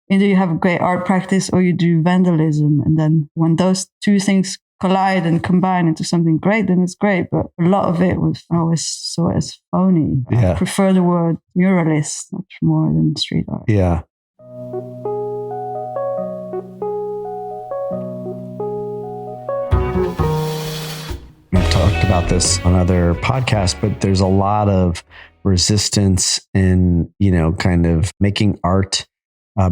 either you have a great art practice or you do vandalism. And then when those two things collide and combine into something great, then it's great. But a lot of it was I always saw it as phony. Yeah. I prefer the word muralist much more than street art. Yeah. We've talked about this on other podcasts, but there's a lot of resistance in, kind of making art,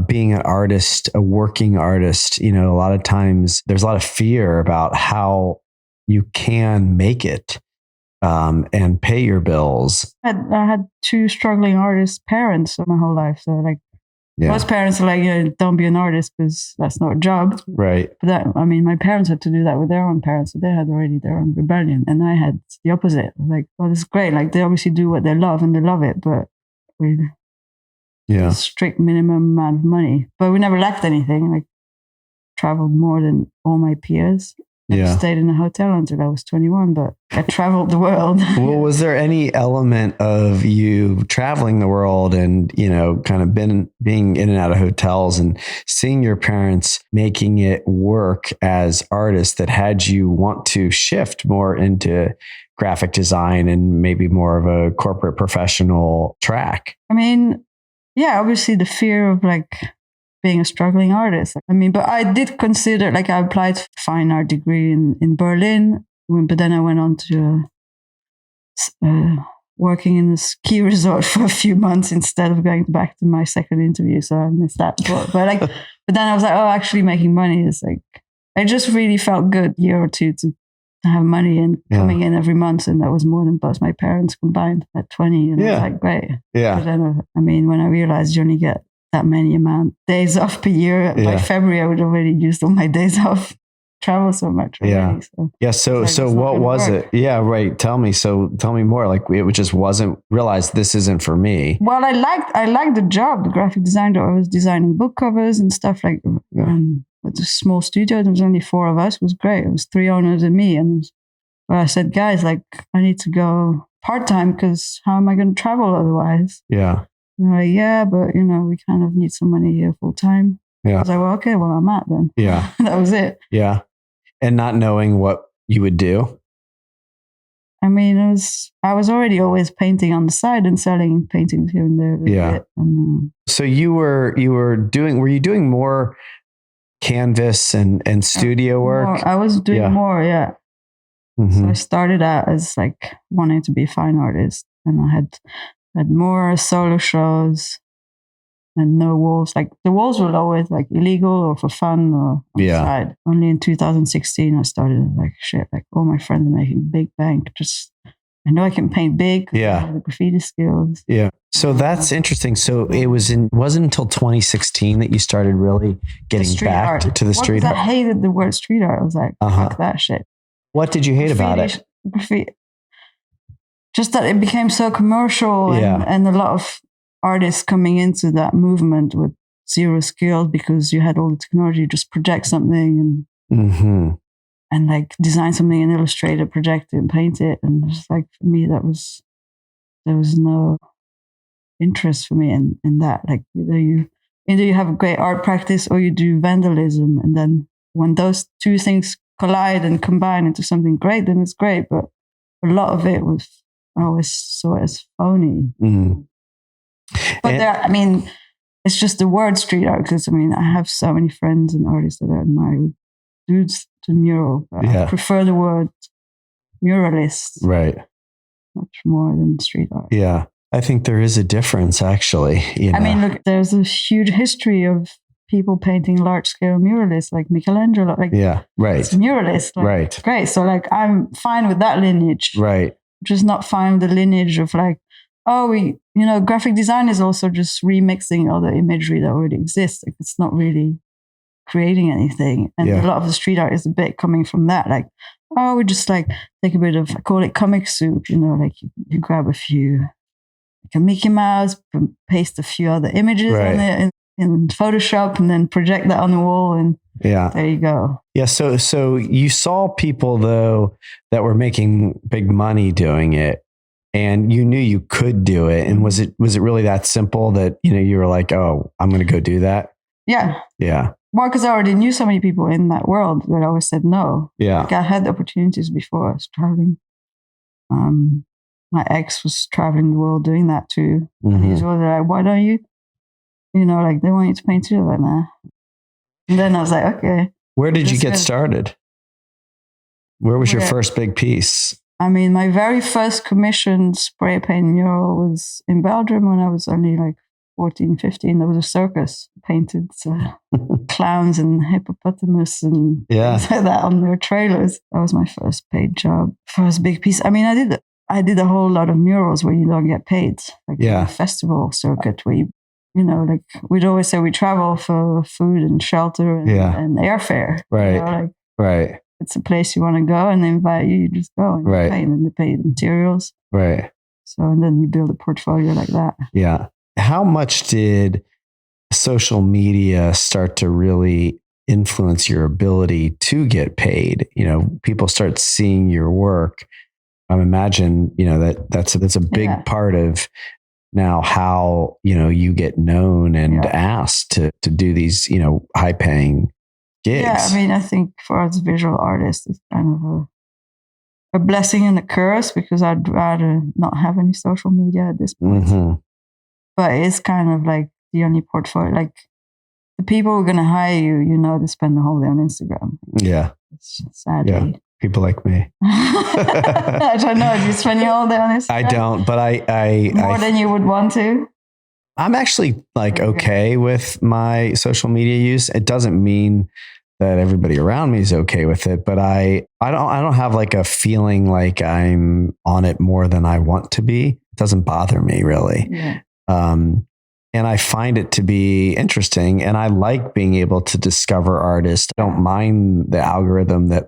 being an artist, a working artist. A lot of times there's a lot of fear about how you can make it and pay your bills. I had two struggling artist parents my whole life. So most parents are like, don't be an artist because that's not a job. Right. But my parents had to do that with their own parents. So they had already their own rebellion. And I had the opposite. Like, well, it's great. Like, they obviously do what they love and they love it, but with a strict minimum amount of money. But we never lacked anything. Like, traveled more than all my peers. I stayed in a hotel until I was 21, but I traveled the world. Well, was there any element of you traveling the world and, kind of being in and out of hotels and seeing your parents making it work as artists that had you want to shift more into graphic design and maybe more of a corporate professional track? Obviously the fear of being a struggling artist. But I did consider, I applied for a fine art degree in Berlin, but then I went on to working in a ski resort for a few months instead of going back to my second interview. So I missed that. But then I was like, oh, actually making money is I just really felt good a year or two to have money and coming in every month. And that was more than both my parents combined at 20. And I was like, great. Yeah. But then, when I realized you only get that many days off per year. By February, I would already used all my days off. Travel so much already. So what was it? Yeah, right. Tell me more. It just wasn't realized this isn't for me. Well, I liked the job, the graphic designer. I was designing book covers and stuff with a small studio. There was only 4 of us. It was great. It was 3 owners and me. And I said, guys, I need to go part-time because how am I going to travel otherwise? Yeah. And but we kind of need some money here full time. Yeah. I was like, well, okay, well, I'm out then. Yeah. That was it. Yeah. And not knowing what you would do. I was already always painting on the side and selling paintings here and there. Yeah. So were you doing more canvas and studio work? I was doing more. Yeah. Mm-hmm. So I started out as wanting to be a fine artist, and I had more solo shows and no walls. The walls were always illegal or for fun or outside. Only in 2016 I started all my friends are making big bank. I know I can paint big. I have the graffiti skills. Yeah. So that's interesting. So it wasn't until 2016 that you started really getting back to the street art. I hated the word street art. I was like, fuck that shit. What did you hate about it? Graffiti. Just that it became so commercial and a lot of artists coming into that movement with zero skills because you had all the technology, just project something and design something in Illustrator, project it and paint it. And just for me, there was no interest for me in that. Either you have a great art practice or you do vandalism. And then when those two things collide and combine into something great, then it's great. But a lot of it was, I always saw it as phony. Mm-hmm. But it's just the word street art because, I have so many friends and artists that I admire. Dudes to mural. But I prefer the word muralist. Right. Much more than street art. Yeah. I think there is a difference, actually. Look, there's a huge history of people painting large-scale muralists like Michelangelo. It's muralist. Right. Great. So, I'm fine with that lineage. Right. Just not fine with the lineage of graphic design is also just remixing all the imagery that already exists. It's not really creating anything. And a lot of the street art is a bit coming from that. We just take a bit of, I call it comic soup, you grab a few, a Mickey Mouse, paste a few other images on it in Photoshop and then project that on the wall and there you go. Yeah. So you saw people though that were making big money doing it and you knew you could do it. And was it really that simple that, you were like, oh, I'm going to go do that? Yeah. Yeah. Well, because I already knew so many people in that world, but I always said no. Yeah. Like I had opportunities before I was traveling. My ex was traveling the world doing that too. Mm-hmm. He's always like, why don't you? Like they want you to paint too. Like, nah. And then I was like, okay. Where did you get started? Where was your first big piece? I mean, my very first commissioned spray paint mural was in Belgium when I was only like 14, 15. There was a circus painted clowns and hippopotamus and things like that on their trailers. That was my first paid job, first big piece. I mean, I did a whole lot of murals where you don't get paid, like a festival circuit where like we'd always say we travel for food and shelter and airfare. Right. Right. It's a place you want to go and they invite you, you just go and you paint and they pay the materials. Right. So, and then you build a portfolio like that. Yeah. How much did social media start to really influence your ability to get paid? People start seeing your work. I imagine, that's a big part of now how, you get known and asked to do these, high paying gigs. Yeah. I mean, I think for us visual artists, it's kind of a blessing and a curse because I'd rather not have any social media at this point. Mm-hmm. But it's kind of like the only portfolio, like the people who are going to hire you, they spend the whole day on Instagram. Yeah. Sadly. Yeah. People like me. I don't know. Do you spend your whole day on Instagram? I don't, but I more than you would want to. I'm actually okay with my social media use. It doesn't mean that everybody around me is okay with it, but I don't have like a feeling like I'm on it more than I want to be. It doesn't bother me really. Yeah. And I find it to be interesting and I like being able to discover artists. I don't mind the algorithm that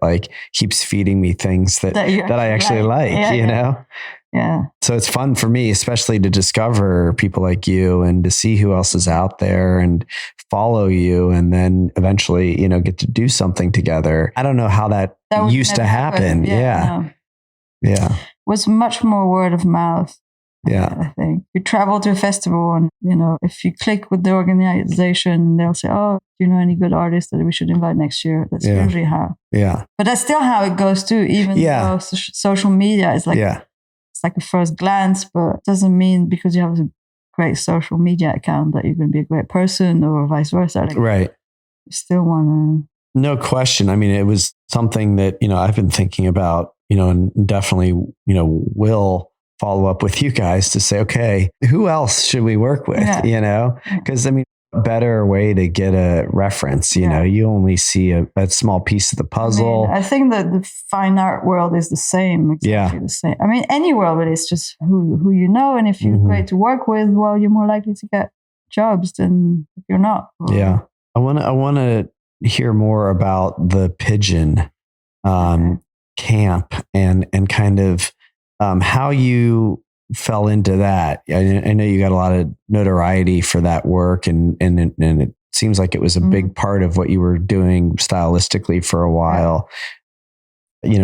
keeps feeding me things that I actually like, know? Yeah. So it's fun for me, especially to discover people like you and to see who else is out there and follow you and then eventually, get to do something together. I don't know how that used to happen. Yeah. Yeah. It was much more word of mouth. Yeah. I think you travel to a festival and, if you click with the organization, they'll say, oh, do you know any good artists that we should invite next year? That's usually how. Yeah. But that's still how it goes too, even though social media is it's like a first glance, but it doesn't mean because you have a great social media account that you're going to be a great person or vice versa. Right. You still want to. No question. I mean, it was something that, I've been thinking about, and definitely, will follow up with you guys to say, okay, who else should we work with? Because better way to get a reference, you only see a small piece of the puzzle. I think that the fine art world is the same. Exactly the same. I mean, any world, but it's just who you know. And if you're great to work with, well, you're more likely to get jobs than if you're not. Yeah. I want to hear more about the Pigeon camp and kind of how you fell into that. I know you got a lot of notoriety for that work and it seems like it was a big part of what you were doing stylistically for a while.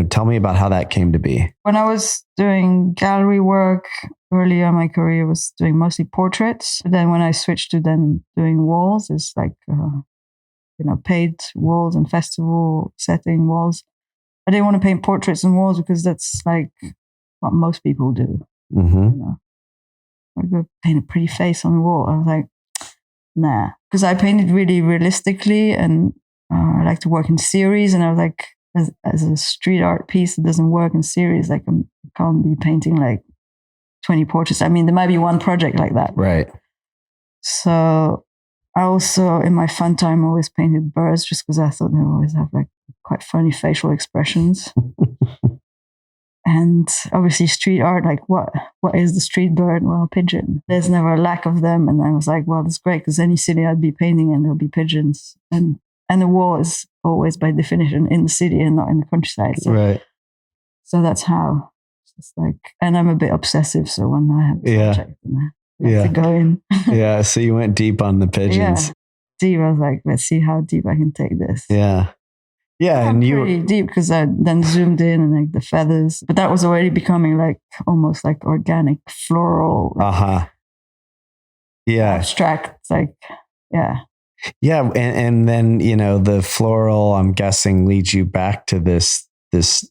Tell me about how that came to be. When I was doing gallery work earlier in my career, I was doing mostly portraits. But then when I switched to then doing walls, it's like, paid walls and festival setting walls. I didn't want to paint portraits and walls because that's like what most people do. Mm-hmm. I go paint a pretty face on the wall. I was like, nah, because I painted really realistically and I like to work in series. And I was like, as a street art piece, it doesn't work in series. Like I can't be painting like 20 portraits. I mean, there might be one project like that. Right. So I also, in my fun time, always painted birds just because I thought they always have like quite funny facial expressions. And obviously street art, like what is the street bird? Well, pigeon. There's never a lack of them. And I was like, well, that's great because any city I'd be painting and there'll be pigeons. And the wall is always by definition in the city and not in the countryside. So, right. So that's how it's like, and I'm a bit obsessive. So when I have a subject, I have to go in. Yeah. So you went deep on the pigeons. Yeah. Deep. I was like, let's see how deep I can take this. Yeah. Yeah, and you pretty deep because I then zoomed in and like the feathers, but that was already becoming like almost like organic, floral, yeah, abstract. It's like, yeah. Yeah. And then, the floral, I'm guessing, leads you back to this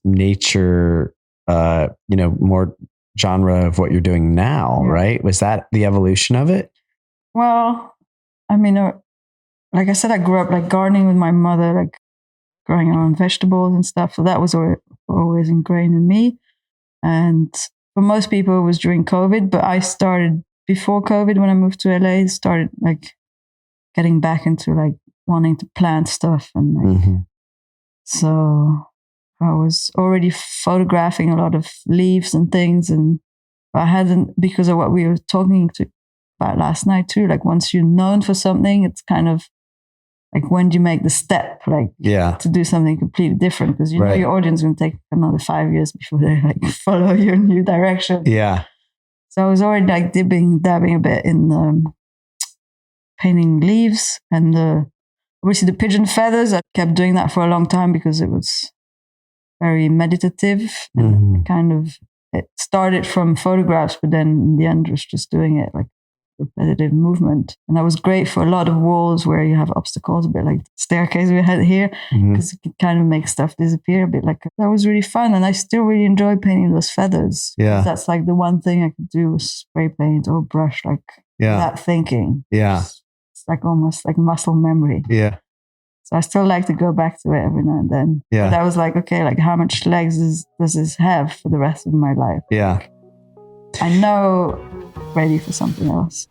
nature, more genre of what you're doing now, right? Was that the evolution of it? Well, I mean, like I said, I grew up like gardening with my mother, like growing our own vegetables and stuff. So that was always ingrained in me. And for most people, it was during COVID, but I started before COVID when I moved to LA, started like getting back into like wanting to plant stuff. And like, so I was already photographing a lot of leaves and things. And I hadn't, because of what we were talking about last night too, like once you're known for something, it's kind of like, when do you make the step, like to do something completely different? Because know your audience is going to take another 5 years before they like follow your new direction. Yeah. So I was already like dabbing a bit in painting leaves and obviously the pigeon feathers. I kept doing that for a long time because it was very meditative. And kind of, it started from photographs, but then in the end was just doing it like repetitive movement. And that was great for a lot of walls where you have obstacles, a bit like the staircase we had here, because it could kind of make stuff disappear a bit. Like that was really fun. And I still really enjoy painting those feathers. Yeah. That's like the one thing I could do with spray paint or brush, like without thinking. Yeah. It's like almost like muscle memory. Yeah. So I still like to go back to it every now and then. Yeah. But I was like, okay, like how much legs does this have for the rest of my life? Yeah. I know ready for something else.